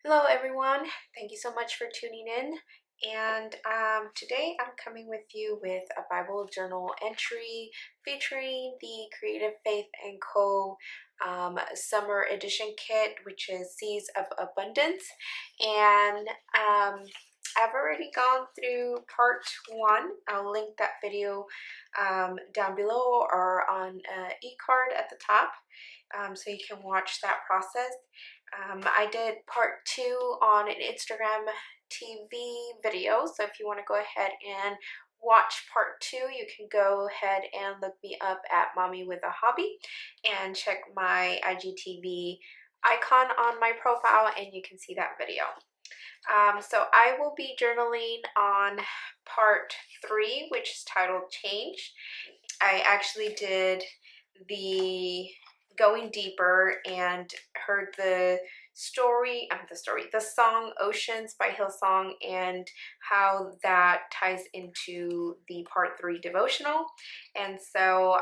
Hello everyone, thank you so much for tuning in. And today I'm coming with you with a Bible journal entry featuring the Creative Faith & Co. Summer Edition Kit, which is Seeds of Abundance. And I've already gone through part 1. I'll link that video down below or on an e-card at the top, so you can watch that process. I did part 2 on an Instagram TV video, so if you want to go ahead and watch part 2, you can go ahead and look me up at Mommy with a Hobby and check my IGTV icon on my profile and you can see that video. So I will be journaling on part 3, which is titled Change. I actually did the going deeper and heard the song Oceans by Hillsong and how that ties into the part 3 devotional. And so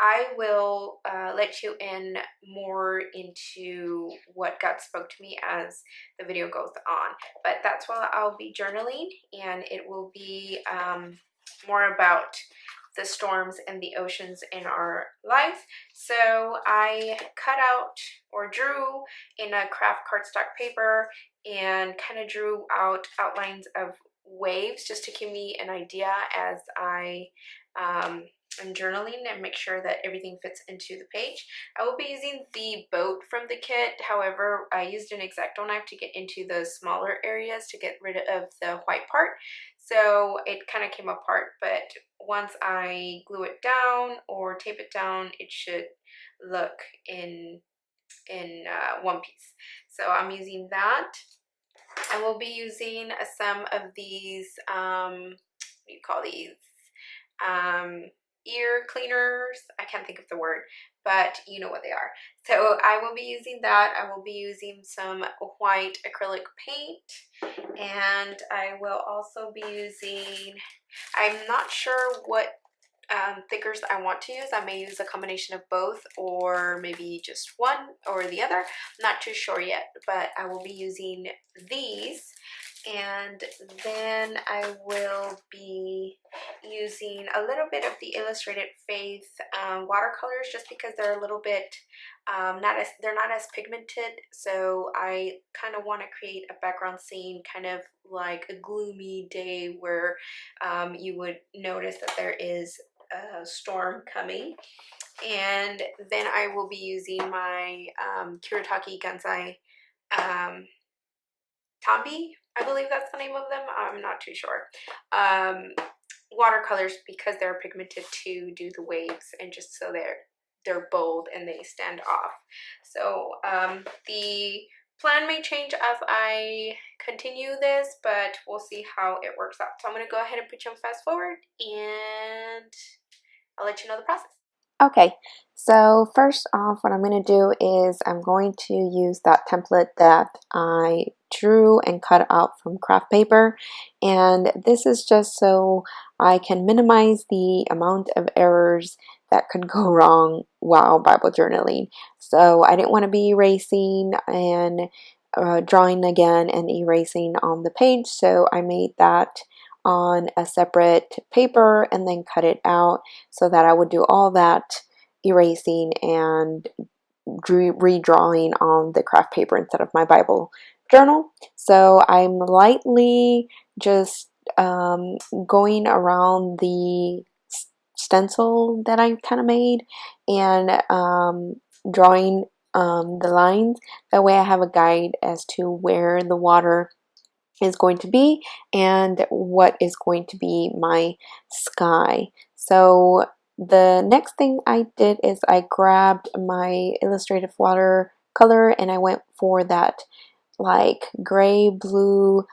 I will let you in more into what God spoke to me as the video goes on. But that's what I'll be journaling, and it will be more about the storms and the oceans in our life. So I cut out or drew in a craft cardstock paper and kind of drew out outlines of waves just to give me an idea as I am journaling and make sure that everything fits into the page. I will be using the boat from the kit. However, I used an X-Acto knife to get into the smaller areas to get rid of the white part. So it kind of came apart, but once I glue it down or tape it down, it should look in one piece. So I'm using that. I will be using some of these, what do you call these? Ear cleaners. I can't think of the word, but you know what they are. So I will be using that. I will be using some white acrylic paint, and I will also be using, I'm not sure what thickers I want to use. I may use a combination of both or maybe just one or the other. I'm not too sure yet, but I will be using these. And then I will be using a little bit of the Illustrated Faith watercolors, just because they're a little bit they're not as pigmented. So I kind of want to create a background scene, kind of like a gloomy day where you would notice that there is a storm coming. And then I will be using my Kuretake Gansai Tambi, I believe that's the name of them. I'm not too sure. Watercolors, because they're pigmented, to do the waves and just so they're bold and they stand off. So the plan may change as I continue this, but we'll see how it works out. So I'm going to go ahead and put you on fast forward and I'll let you know the process. Okay, so first off, what I'm going to do is I'm going to use that template that I drew and cut out from craft paper, and this is just so I can minimize the amount of errors that could go wrong while Bible journaling. So I didn't want to be erasing and drawing again and erasing on the page, so I made that on a separate paper and then cut it out so that I would do all that erasing and redrawing on the craft paper instead of my Bible journal. So I'm lightly just going around the stencil that I kind of made and drawing the lines. That way I have a guide as to where the water is going to be and what is going to be my sky. So the next thing I did is I grabbed my illustrative watercolor and I went for that like gray blue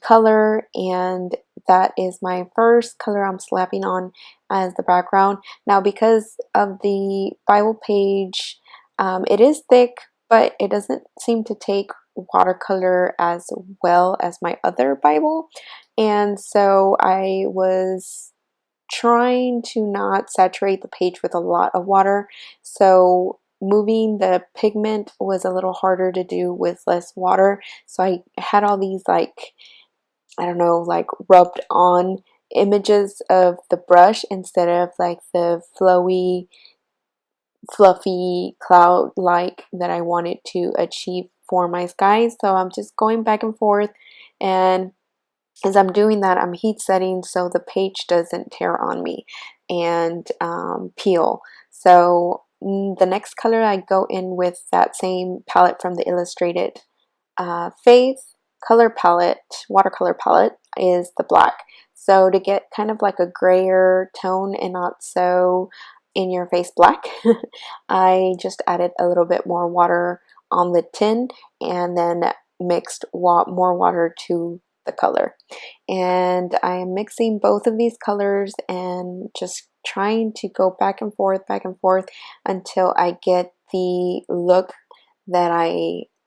color, and that is my first color I'm slapping on as the background. Now, because of the Bible page, it is thick, but it doesn't seem to take watercolor as well as my other Bible, and so I was trying to not saturate the page with a lot of water. So moving the pigment was a little harder to do with less water. So I had all these like, I don't know, like rubbed on images of the brush instead of like the flowy, fluffy cloud like that I wanted to achieve for my skies. So I'm just going back and forth, and as I'm doing that, I'm heat setting so the page doesn't tear on me and peel. So the next color I go in with that same palette from the Illustrated Faith color palette, watercolor palette, is the black. So to get kind of like a grayer tone and not so in your face black, I just added a little bit more water on the tin and then mixed more water to the color. And I am mixing both of these colors and just trying to go back and forth until I get the look that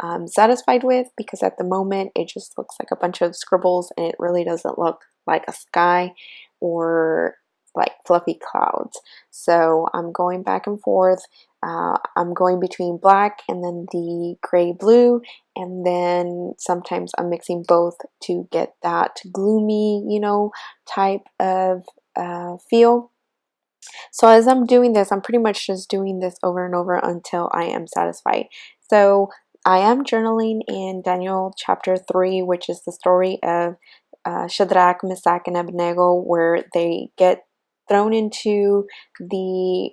I'm satisfied with, because at the moment it just looks like a bunch of scribbles and it really doesn't look like a sky or like fluffy clouds. So I'm going back and forth. I'm going between black and then the gray blue, and then sometimes I'm mixing both to get that gloomy, you know, type of feel. So as I'm doing this, I'm pretty much just doing this over and over until I am satisfied. So I am journaling in Daniel chapter 3, which is the story of Shadrach, Meshach, and Abednego, where they get thrown into the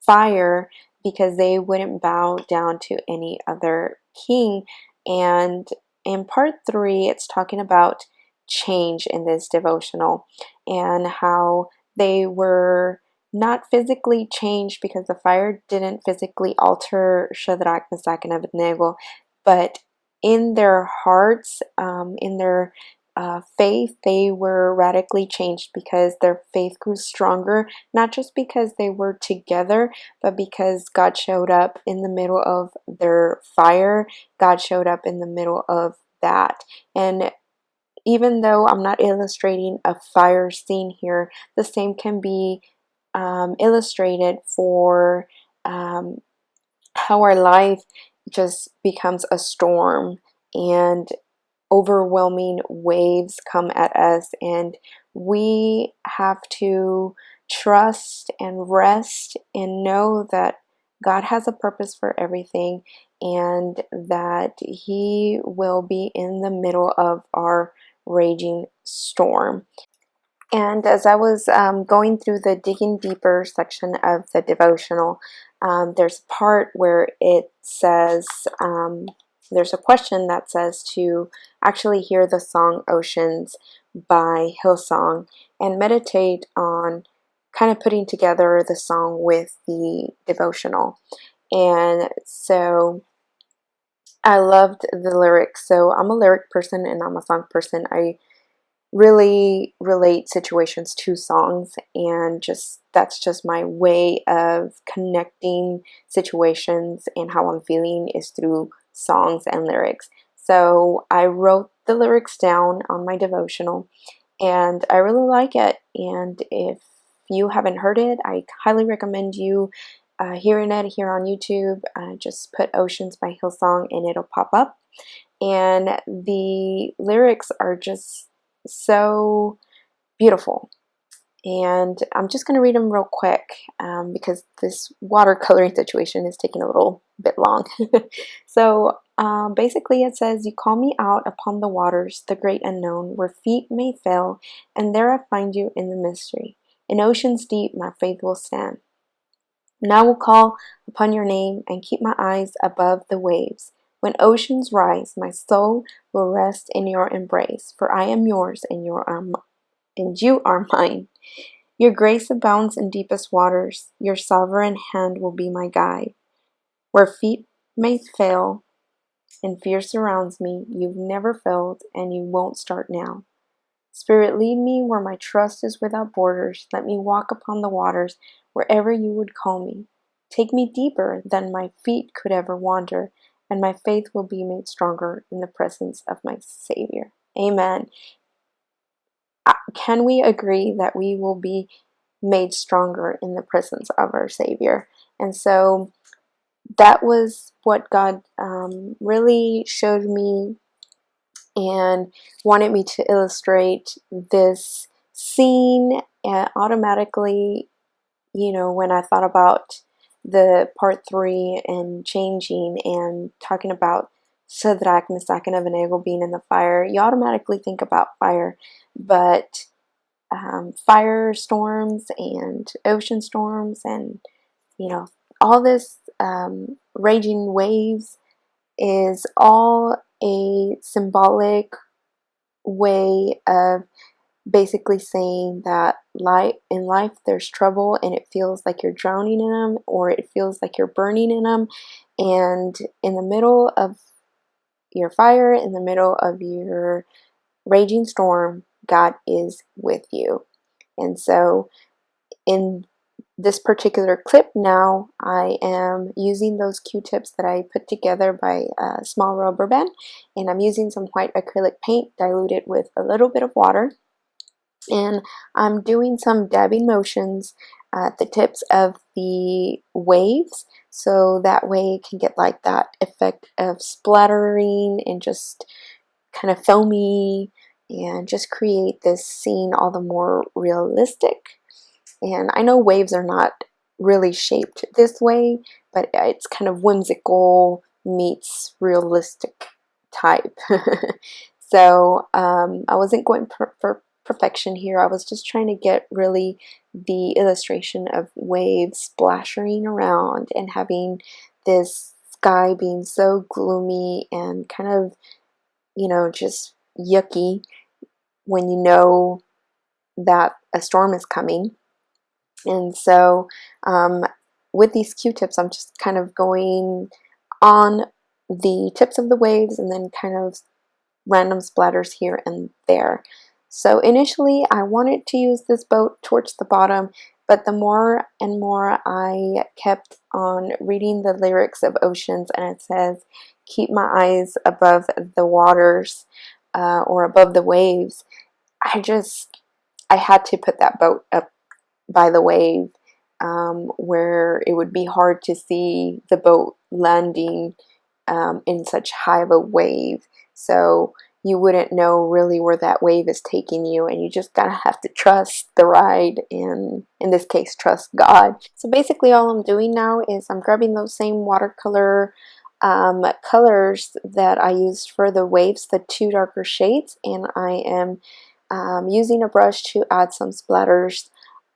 fire because they wouldn't bow down to any other king. And in part 3, it's talking about change in this devotional and how they were not physically changed because the fire didn't physically alter Shadrach, Meshach, and Abednego, but in their hearts, in their faith, they were radically changed because their faith grew stronger, not just because they were together, but because God showed up in the middle of their fire. God showed up in the middle of that. And even though I'm not illustrating a fire scene here, the same can be illustrated for how our life just becomes a storm and overwhelming waves come at us, and we have to trust and rest and know that God has a purpose for everything and that He will be in the middle of our raging storm. And as I was going through the digging deeper section of the devotional, there's a part where it says, there's a question that says to actually hear the song Oceans by Hillsong and meditate on kind of putting together the song with the devotional. And so I loved the lyrics. So I'm a lyric person and I'm a song person. I really relate situations to songs, and just that's just my way of connecting situations and how I'm feeling is through songs and lyrics. So I wrote the lyrics down on my devotional and I really like it, and if you haven't heard it, I highly recommend you hearing it here on YouTube. Just put Oceans by Hillsong and it'll pop up, and the lyrics are just so beautiful. And I'm just going to read them real quick because this watercoloring situation is taking a little bit long. So basically it says, "You call me out upon the waters, the great unknown, where feet may fail, and there I find you in the mystery. In oceans deep my faith will stand. And I will call upon your name and keep my eyes above the waves. When oceans rise, my soul will rest in your embrace, for I am yours and you are mine. Your grace abounds in deepest waters. Your sovereign hand will be my guide. Where feet may fail and fear surrounds me, you've never failed and you won't start now. Spirit, lead me where my trust is without borders. Let me walk upon the waters wherever you would call me. Take me deeper than my feet could ever wander, and my faith will be made stronger in the presence of my Savior." Amen. Can we agree that we will be made stronger in the presence of our Savior? And so that was what God really showed me and wanted me to illustrate this scene. And automatically, you know, when I thought about the part three and changing and talking about Shadrach, Meshach, and Abednego being in the fire, you automatically think about fire. But fire storms and ocean storms and, you know, all this raging waves is all a symbolic way of basically saying that in life there's trouble and it feels like you're drowning in them or it feels like you're burning in them, and in the middle of your fire, in the middle of your raging storm, God is with you. And so in this particular clip now, I am using those Q-tips that I put together by a small rubber band, and I'm using some white acrylic paint diluted with a little bit of water, and I'm doing some dabbing motions at the tips of the waves, so that way it can get like that effect of splattering and just kind of foamy and just create this scene all the more realistic. And I know waves are not really shaped this way, but it's kind of whimsical meets realistic type. So I wasn't going for perfection here. I was just trying to get really the illustration of waves splashing around and having this sky being so gloomy and kind of, you know, just yucky when you know that a storm is coming. And so with these Q-tips, I'm just kind of going on the tips of the waves and then kind of random splatters here and there. So initially I wanted to use this boat towards the bottom, but the more and more I kept on reading the lyrics of Oceans, and it says, keep my eyes above the waters or above the waves, I had to put that boat up by the wave, where it would be hard to see the boat landing in such high of a wave. So you wouldn't know really where that wave is taking you, and you just gotta have to trust the ride, and in this case trust God. So basically all I'm doing now is I'm grabbing those same watercolor colors that I used for the waves, the two darker shades, and I am using a brush to add some splatters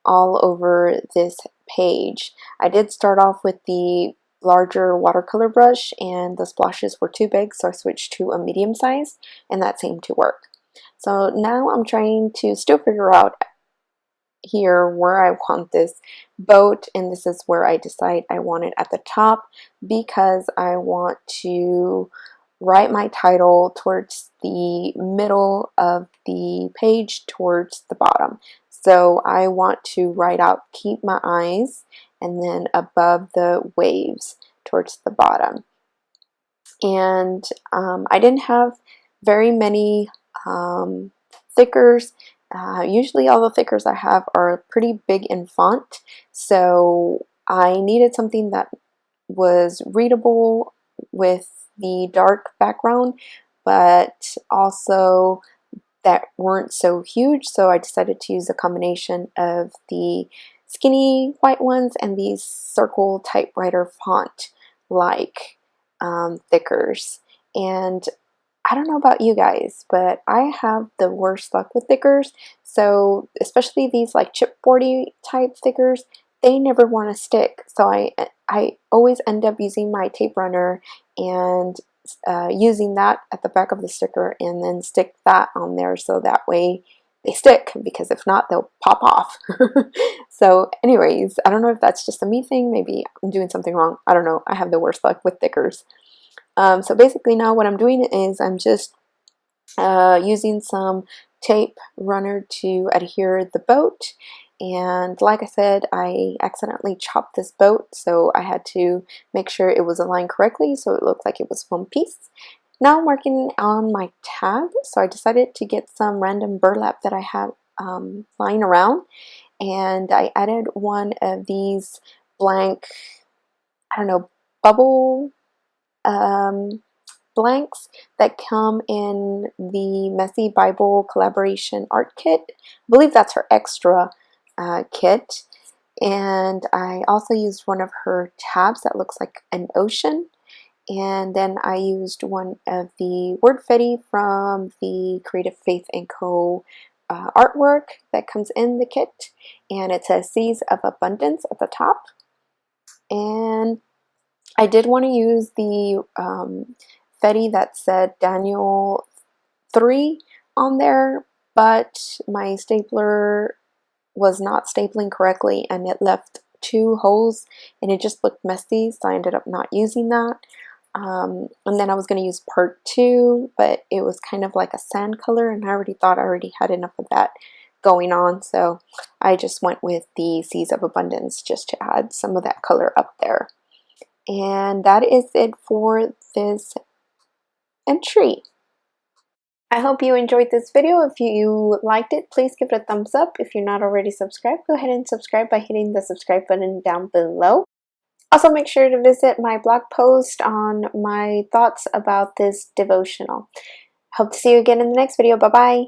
all over this page. I did start off with the larger watercolor brush and the splashes were too big, so I switched to a medium size and that seemed to work. So now I'm trying to still figure out here where I want this boat, and this is where I decide I want it at the top because I want to write my title towards the middle of the page towards the bottom. So I want to write out keep my eyes and then above the waves towards the bottom. And I didn't have very many thickers. Usually all the thickers I have are pretty big in font, so I needed something that was readable with the dark background, but also that weren't so huge, so I decided to use a combination of the skinny white ones and these circle typewriter font like thickers. And I don't know about you guys, but I have the worst luck with thickers. So especially these like chipboardy type thickers, they never want to stick. So I always end up using my tape runner and using that at the back of the sticker and then stick that on there so that way they stick, because if not they'll pop off. So anyways, I don't know if that's just a me thing, maybe I'm doing something wrong, I don't know. I have the worst luck with thickers. So basically now what I'm doing is I'm just using some tape runner to adhere the boat, and like I said, I accidentally chopped this boat, so I had to make sure it was aligned correctly so it looked like it was one piece. Now I'm working on my tab, so I decided to get some random burlap that I had lying around, and I added one of these blank, I don't know, bubble blanks that come in the Messy Bible collaboration art kit. I believe that's her extra kit. And I also used one of her tabs that looks like an ocean. And then I used one of the wordfetti from the Creative Faith & Co. Artwork that comes in the kit. And it says Seas of Abundance at the top. And I did want to use the Fetty that said Daniel 3 on there, but my stapler was not stapling correctly and it left 2 holes and it just looked messy, so I ended up not using that. And then I was going to use part 2, but it was kind of like a sand color and I already thought I already had enough of that going on, so I just went with the Seas of Abundance just to add some of that color up there. And that is it for this entry. I hope you enjoyed this video. If you liked it, please give it a thumbs up. If you're not already subscribed, go ahead and subscribe by hitting the subscribe button down below. Also, make sure to visit my blog post on my thoughts about this devotional. Hope to see you again in the next video. Bye-bye.